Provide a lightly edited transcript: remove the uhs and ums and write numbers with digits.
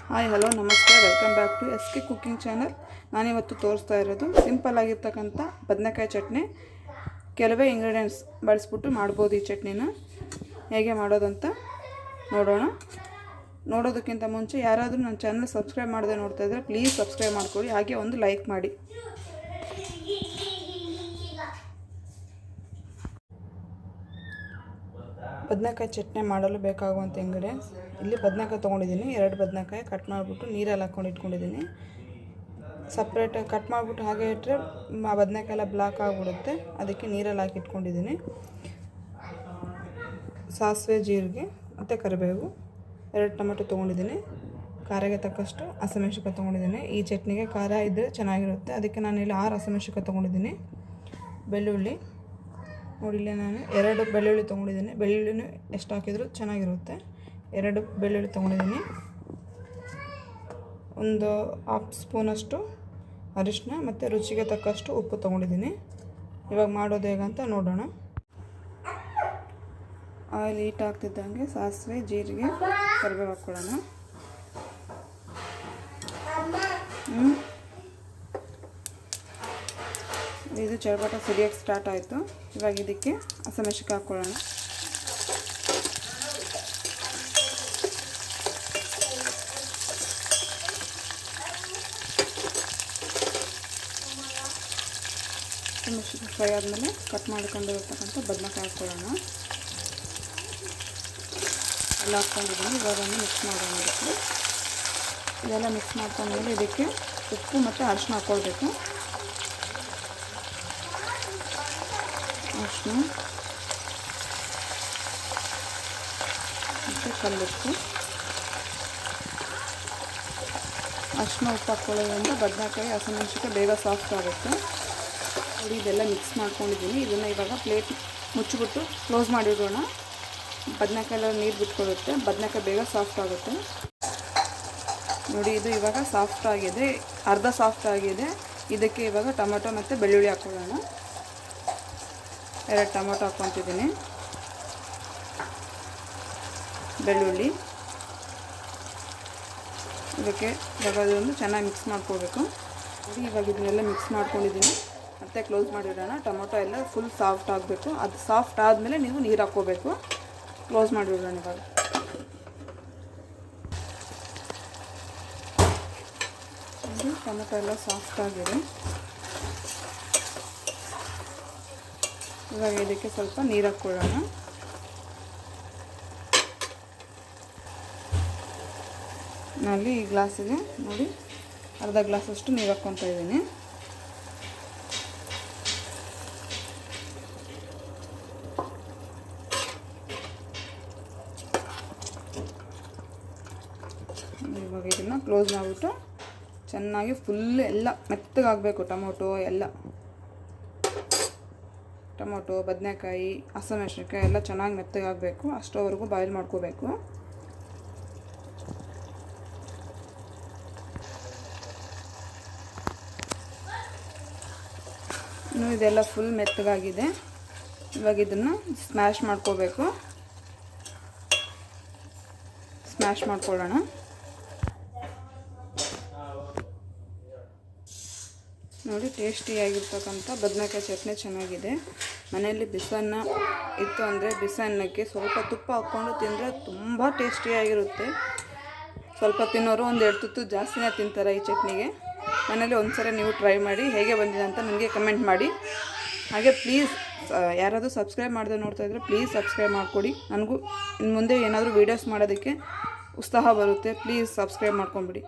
Hi hello ನಮಸ್ತೆ, welcome back to S K cooking channel. ನಾನಿವತ್ತು ತೋರಿಸ್ತಾ ಇರೋದು ಸಿಂಪಲ್ ಆಗಿರ್ತಕ್ಕಂಥ ಬದನೆಕಾಯಿ ಚಟ್ನಿ. ಕೆಲವೇ ಇಂಗ್ರೀಡಿಯೆಂಟ್ಸ್ ಬಳಸ್ಬಿಟ್ಟು ಮಾಡ್ಬೋದು ಈ ಚಟ್ನಿನ. ಹೇಗೆ ಮಾಡೋದಂತ ನೋಡೋಣ. ನೋಡೋದಕ್ಕಿಂತ ಮುಂಚೆ ಯಾರಾದರೂ ನನ್ನ ಚಾನಲ್ ಸಬ್ಸ್ಕ್ರೈಬ್ ಮಾಡದೆ ನೋಡ್ತಾ ಇದ್ದರೆ ಪ್ಲೀಸ್ ಸಬ್ಸ್ಕ್ರೈಬ್ ಮಾಡ್ಕೊಳ್ಳಿ, ಹಾಗೆ ಒಂದು ಲೈಕ್ ಮಾಡಿ. ಬದನೆಕಾಯಿ ಚಟ್ನಿ ಮಾಡಲು ಬೇಕಾಗುವಂಥ ಇಂಗ್ರೀಡಿಯೆಂಟ್ಸ್: ಇಲ್ಲಿ ಬದನೆಕಾಯಿ ತೊಗೊಂಡಿದ್ದೀನಿ, 2 ಬದನೆಕಾಯಿ ಕಟ್ ಮಾಡಿಬಿಟ್ಟು ನೀರಲ್ಲಿ ಹಾಕ್ಕೊಂಡು ಇಟ್ಕೊಂಡಿದ್ದೀನಿ. ಸಪ್ರೇಟಾಗಿ ಕಟ್ ಮಾಡಿಬಿಟ್ಟು ಹಾಗೆ ಇಟ್ಟರೆ ಆ ಬದನೆಕಾಯಿ ಎಲ್ಲ ಬ್ಲಾಕ್ ಆಗಿಬಿಡುತ್ತೆ, ಅದಕ್ಕೆ ನೀರಲ್ಲಿ ಹಾಕಿ ಇಟ್ಕೊಂಡಿದ್ದೀನಿ. ಸಾಸಿವೆ, ಜೀರಿಗೆ ಮತ್ತು ಕರಿಬೇವು, 2 ಟೊಮೆಟೊ ತೊಗೊಂಡಿದ್ದೀನಿ. ಖಾರಕ್ಕೆ ತಕ್ಕಷ್ಟು ಹಸಿಮೆಣಸಿನ್ಕಾಯಿ ತೊಗೊಂಡಿದ್ದೀನಿ. ಈ ಚಟ್ನಿಗೆ ಖಾರ ಇದ್ದರೆ ಚೆನ್ನಾಗಿರುತ್ತೆ, ಅದಕ್ಕೆ ನಾನು ಇಲ್ಲಿ 6 ಹಸಿಮೆಣಸಿನ್ಕಾಯಿ ತೊಗೊಂಡಿದ್ದೀನಿ. ಬೆಳ್ಳುಳ್ಳಿ ನೋಡಿ, ಇಲ್ಲಿ ನಾನು 2 ಬೆಳ್ಳುಳ್ಳಿ ತೊಗೊಂಡಿದ್ದೀನಿ. ಬೆಳ್ಳುಳ್ಳಿನೂ ಎಷ್ಟು ಹಾಕಿದರೂ ಚೆನ್ನಾಗಿರುತ್ತೆ. 2 ಬೆಳ್ಳುಳ್ಳಿ ತೊಗೊಂಡಿದ್ದೀನಿ. ಒಂದು 1/2 ಸ್ಪೂನಷ್ಟು ಅರಿಶಿನ ಮತ್ತು ರುಚಿಗೆ ತಕ್ಕಷ್ಟು ಉಪ್ಪು ತೊಗೊಂಡಿದ್ದೀನಿ. ಇವಾಗ ಮಾಡೋದು ಹೇಗಂತ ನೋಡೋಣ. ಆಯಿಲ್ ಹೀಟ್ ಆಗ್ತಿದ್ದಂಗೆ ಸಾಸಿವೆ, ಜೀರಿಗೆ, ಕರಿಬೇವು ಹಾಕ್ಕೊಳ್ಳೋಣ. ಇದು ಚಟಪಟ ಸಿಡಿಯೋಕ್ಕೆ ಸ್ಟಾರ್ಟ್ ಆಯಿತು. ಇವಾಗ ಇದಕ್ಕೆ ಹಸಿಮೆಣಸಿನ್ಕಾಯಿ ಹಾಕ್ಕೊಳ್ಳೋಣ. ಹಸಿಮೆಣಸಿನ್ಕಾಯಿ ಫ್ರೈ ಆದಮೇಲೆ ಕಟ್ ಮಾಡ್ಕೊಂಡಿರ್ತಕ್ಕಂಥ ಬದನೆಕಾಯಿ ಹಾಕ್ಕೊಳ್ಳೋಣ. ಎಲ್ಲ ಹಾಕ್ಕೊಂಡಿದ್ದೀನಿ. ಇವಾಗ ಮಿಕ್ಸ್ ಮಾಡೋಣ. ಇದೆಲ್ಲ ಮಿಕ್ಸ್ ಮಾಡ್ಕೊಂಡ್ಮೇಲೆ ಇದಕ್ಕೆ ಉಪ್ಪು ಮತ್ತು ಅರಿಶಿನ ಹಾಕ್ಕೊಳ್ಬೇಕು. ಅರಿಶಿನ ಮತ್ತು ಕಲ್ಲುಪ್ಪು. ಅರಿಶಿನ ಉಪ್ಪು ಹಾಕ್ಕೊಳ್ಳೋದ್ರಿಂದ ಬದನೆಕಾಯಿ, ಹಸಿಮೆಣಸಿನ್ಕಾಯಿ ಬೇಗ ಸಾಫ್ಟ್ ಆಗುತ್ತೆ. ನೋಡಿ, ಇದೆಲ್ಲ ಮಿಕ್ಸ್ ಮಾಡ್ಕೊಂಡಿದ್ದೀನಿ. ಇದನ್ನು ಇವಾಗ ಪ್ಲೇಟ್ ಮುಚ್ಚಿಬಿಟ್ಟು ಕ್ಲೋಸ್ ಮಾಡಿಡೋಣ. ಬದನೆಕಾಯಿ ಎಲ್ಲ ನೀರು ಬಿಟ್ಕೊಳ್ಳುತ್ತೆ, ಬದನೆಕಾಯಿ ಬೇಗ ಸಾಫ್ಟ್ ಆಗುತ್ತೆ. ನೋಡಿ, ಇದು ಇವಾಗ ಸಾಫ್ಟ್ ಆಗಿದೆ, ಅರ್ಧ ಸಾಫ್ಟ್ ಆಗಿದೆ. ಇದಕ್ಕೆ ಇವಾಗ ಟೊಮೆಟೊ ಮತ್ತು ಬೆಳ್ಳುಳ್ಳಿ ಹಾಕ್ಕೊಳ್ಳೋಣ. 2 ಟೊಮೆಟೊ ಹಾಕ್ಕೊತಿದ್ದೀನಿ. ಬೆಳ್ಳುಳ್ಳಿ ಇದಕ್ಕೆ ಇವಾಗ ಅದನ್ನು ಚೆನ್ನಾಗಿ ಮಿಕ್ಸ್ ಮಾಡ್ಕೋಬೇಕು. ಇವಾಗ ಇದನ್ನೆಲ್ಲ ಮಿಕ್ಸ್ ಮಾಡ್ಕೊಂಡಿದ್ದೀನಿ. ಮತ್ತೆ ಕ್ಲೋಸ್ ಮಾಡಿಡೋಣ. ಟೊಮೆಟೊ ಎಲ್ಲ ಫುಲ್ ಸಾಫ್ಟ್ ಆಗಬೇಕು. ಅದು ಸಾಫ್ಟ್ ಆದಮೇಲೆ ನೀವು ನೀರು ಹಾಕ್ಕೋಬೇಕು. ಕ್ಲೋಸ್ ಮಾಡಿಬಿಡೋಣ. ಇವಾಗ ಟೊಮೆಟೊ ಎಲ್ಲ ಸಾಫ್ಟ್ ಆಗಿದೆ. ಇವಾಗ ಇದಕ್ಕೆ ಸ್ವಲ್ಪ ನೀರು ಹಾಕ್ಕೊಳ್ಳೋಣ. ನಲ್ಲಿ ಈ ಗ್ಲಾಸಿಗೆ ನೋಡಿ ಅರ್ಧ ಗ್ಲಾಸಷ್ಟು ನೀರು ಹಾಕ್ಕೊತಾ ಇದ್ದೀನಿ. ಇವಾಗ ಇದನ್ನು ಕ್ಲೋಸ್ ಮಾಡಿಬಿಟ್ಟು ಚೆನ್ನಾಗಿ ಫುಲ್ ಎಲ್ಲ ಮೆತ್ತಗಾಗಬೇಕು. ಟೊಮೊಟೊ, ಬದನೆಕಾಯಿ, ಹಸಿಮೆಣಸಿನ್ಕಾಯಿ ಎಲ್ಲ ಚೆನ್ನಾಗಿ ಮೆತ್ತಗಾಗಬೇಕು. ಅಷ್ಟರವರೆಗೂ ಬಾಯ್ಲ್ ಮಾಡ್ಕೋಬೇಕು. ಇನ್ನು ಇದೆಲ್ಲ ಫುಲ್ ಮೆತ್ತಗಾಗಿದೆ. ಇವಾಗ ಇದನ್ನು ಸ್ಮ್ಯಾಶ್ ಮಾಡ್ಕೋಬೇಕು. ಸ್ಮ್ಯಾಶ್ ಮಾಡ್ಕೊಳ್ಳೋಣ. ನೋಡಿ, ಟೇಸ್ಟಿಯಾಗಿರ್ತಕ್ಕಂಥ ಬದನೆಕಾಯಿ ಚಟ್ನಿ ಚೆನ್ನಾಗಿದೆ. ಮನೆಯಲ್ಲಿ ಬಿಸನ್ನ ಇತ್ತು ಅಂದರೆ ಬಿಸನ್ನಕ್ಕೆ ಸ್ವಲ್ಪ ತುಪ್ಪ ಹಾಕ್ಕೊಂಡು ತಿಂದರೆ ತುಂಬ ಟೇಸ್ಟಿಯಾಗಿರುತ್ತೆ. ಸ್ವಲ್ಪ ತಿನ್ನೋರು 1-2 ತುತ್ತು ಜಾಸ್ತಿನೇ ತಿಂತಾರೆ ಈ ಚಟ್ನಿಗೆ. ಮನೇಲಿ ಒಂದ್ಸರಿ ನೀವು ಟ್ರೈ ಮಾಡಿ, ಹೇಗೆ ಬಂದಿದೆ ಅಂತ ನನಗೆ ಕಮೆಂಟ್ ಮಾಡಿ. ಹಾಗೆ ಪ್ಲೀಸ್ ಯಾರಾದರೂ ಸಬ್ಸ್ಕ್ರೈಬ್ ಮಾಡದೆ ನೋಡ್ತಾ ಇದ್ದರೆ ಪ್ಲೀಸ್ ಸಬ್ಸ್ಕ್ರೈಬ್ ಮಾಡಿಕೊಡಿ. ನನಗೂ ಇನ್ನು ಮುಂದೆ ಏನಾದರೂ ವೀಡಿಯೋಸ್ ಮಾಡೋದಕ್ಕೆ ಉತ್ಸಾಹ ಬರುತ್ತೆ. ಪ್ಲೀಸ್ ಸಬ್ಸ್ಕ್ರೈಬ್ ಮಾಡ್ಕೊಂಬಿಡಿ.